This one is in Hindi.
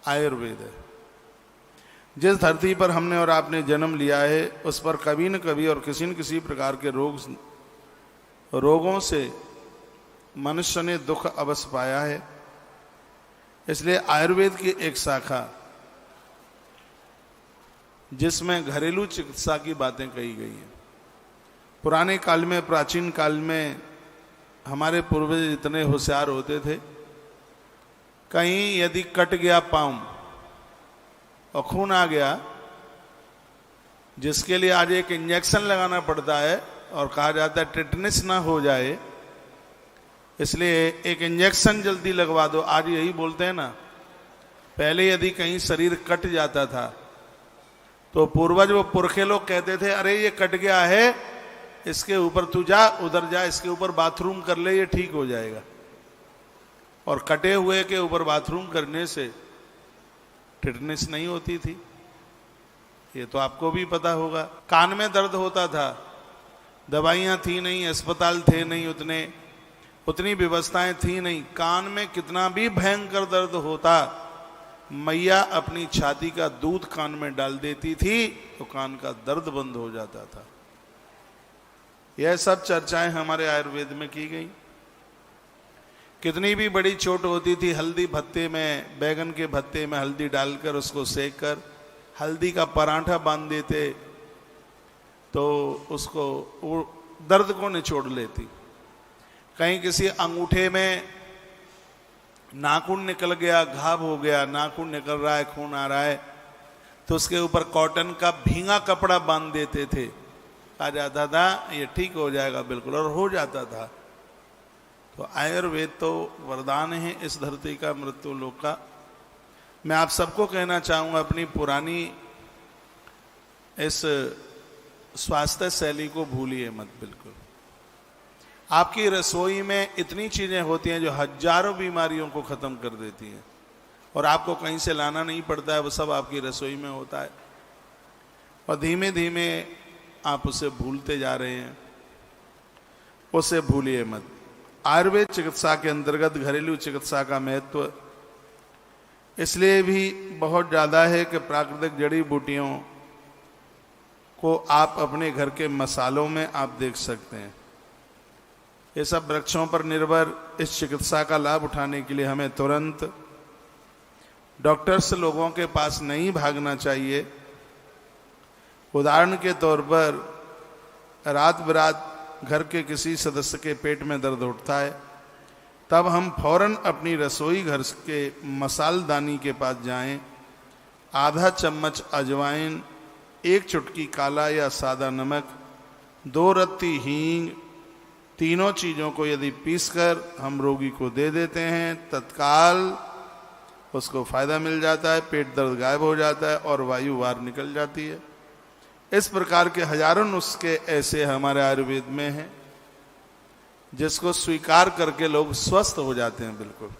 आयुर्वेद है। जिस धरती पर हमने और आपने जन्म लिया है उस पर कभी न कभी और किसी न किसी प्रकार के रोगों से मनुष्य ने दुख अवश्य पाया है। इसलिए आयुर्वेद की एक शाखा जिसमें घरेलू चिकित्सा की बातें कही गई हैं। पुराने काल में, प्राचीन काल में हमारे पूर्वज इतने होशियार होते थे, कहीं यदि कट गया पाँव और खून आ गया, जिसके लिए आज एक इंजेक्शन लगाना पड़ता है और कहा जाता है टेटनस ना हो जाए, इसलिए एक इंजेक्शन जल्दी लगवा दो। आज यही बोलते हैं ना। पहले यदि कहीं शरीर कट जाता था तो पूर्वज वो पुरखे लोग कहते थे, अरे ये कट गया है, इसके ऊपर तू जा, उधर जा, इसके ऊपर बाथरूम कर ले, ये ठीक हो जाएगा। और कटे हुए के ऊपर बाथरूम करने से टिटनेस नहीं होती थी, ये तो आपको भी पता होगा। कान में दर्द होता था, दवाइयाँ थी नहीं, अस्पताल थे नहीं, उतनी व्यवस्थाएं थी नहीं। कान में कितना भी भयंकर दर्द होता, मैया अपनी छाती का दूध कान में डाल देती थी तो कान का दर्द बंद हो जाता था। यह सब चर्चाएं हमारे आयुर्वेद में की गई। कितनी भी बड़ी चोट होती थी, हल्दी भत्ते में, बैगन के भत्ते में हल्दी डालकर उसको सेक कर हल्दी का पराठा बांध देते तो उसको दर्द को निचोड़ लेती। कहीं किसी अंगूठे में नाखून निकल गया, घाव हो गया, नाखून निकल रहा है, खून आ रहा है, तो उसके ऊपर कॉटन का भींगा कपड़ा बांध देते थे। कहा जाता था ये ठीक हो जाएगा, बिल्कुल, और हो जाता था। तो आयुर्वेद तो वरदान है इस धरती का, मृत्यु लोक का। मैं आप सबको कहना चाहूँगा, अपनी पुरानी इस स्वास्थ्य शैली को भूलिए मत बिल्कुल। आपकी रसोई में इतनी चीज़ें होती हैं जो हजारों बीमारियों को ख़त्म कर देती हैं और आपको कहीं से लाना नहीं पड़ता है, वो सब आपकी रसोई में होता है। और धीमे धीमे आप उसे भूलते जा रहे हैं, उसे भूलिए मत। आयुर्वेद चिकित्सा के अंतर्गत घरेलू चिकित्सा का महत्व इसलिए भी बहुत ज़्यादा है कि प्राकृतिक जड़ी बूटियों को आप अपने घर के मसालों में आप देख सकते हैं। ये सब वृक्षों पर निर्भर इस चिकित्सा का लाभ उठाने के लिए हमें तुरंत डॉक्टर्स लोगों के पास नहीं भागना चाहिए। उदाहरण के तौर पर रात बरात घर के किसी सदस्य के पेट में दर्द उठता है, तब हम फौरन अपनी रसोई घर के मसालदानी के पास जाएं, आधा चम्मच अजवाइन, 1 चुटकी काला या सादा नमक, 2 रत्ती हींग, तीनों चीज़ों को यदि पीसकर हम रोगी को दे देते हैं, तत्काल उसको फ़ायदा मिल जाता है, पेट दर्द गायब हो जाता है और वायु बाहर निकल जाती है। इस प्रकार के हजारों नुस्खे ऐसे हमारे आयुर्वेद में हैं जिसको स्वीकार करके लोग स्वस्थ हो जाते हैं बिल्कुल।